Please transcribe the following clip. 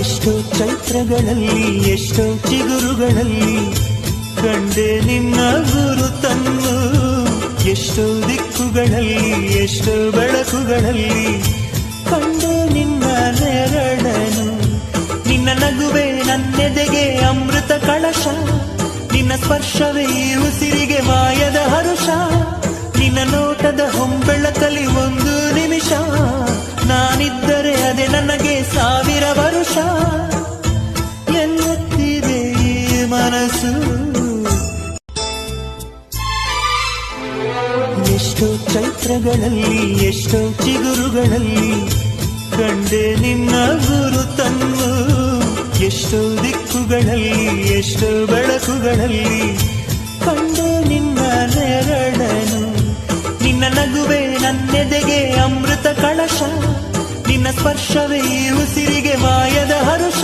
ಎಷ್ಟೋ ಚೈತ್ರಗಳಲ್ಲಿ ಎಷ್ಟೋ ಚಿಗುರುಗಳಲ್ಲಿ ಕಂಡೆ ನಿನ್ನ ಗುರುತನ್ನು, ಎಷ್ಟೋ ದಿಕ್ಕುಗಳಲ್ಲಿ ಎಷ್ಟೋ ಬೆಳಕುಗಳಲ್ಲಿ ಕಂಡೆ ನಿನ್ನ ನೆರಳನು. ನಿನ್ನ ನಗುವೆ ನನ್ನೆದೆಗೆ ಅಮೃತ ಕಳಶ, ನಿನ್ನ ಸ್ಪರ್ಶವೇ ಈ ಉಸಿರಿಗೆ ಮಾಯದ ಹರುಷ. ನಿನ್ನ ನೋಟದ ಹೊಂಬೆಳಕಲಿ ಒಂದು ನಿಮಿಷ, ನಾನಿದ್ದರೆ ಅದೇ ನನಗೆ 1000 ವರುಷ. ಎನ್ನುತ್ತಿದೆ ಈ ಮನಸ್ಸು. ಎಷ್ಟೋ ಚೈತ್ರಗಳಲ್ಲಿ ಎಷ್ಟೋ ಚಿಗುರುಗಳಲ್ಲಿ ಕಂಡೆ ನಿನ್ನ ಗುರುತನ್ನು, ಎಷ್ಟೋ ದಿಕ್ಕುಗಳಲ್ಲಿ ಎಷ್ಟೋ ಬೆಳಕುಗಳಲ್ಲಿ ಕಂಡೆ ನಿನ್ನ ನೆರಳನು. ನಿನ್ನ ನಗುವೆ ನನ್ನೆದೆಗೆ ಅಮೃತ ಕಳಶ, ನಿನ್ನ ಸ್ಪರ್ಶವೇ ಈ ಉಸಿರಿಗೆ ಮಾಯದ ಹರುಷ.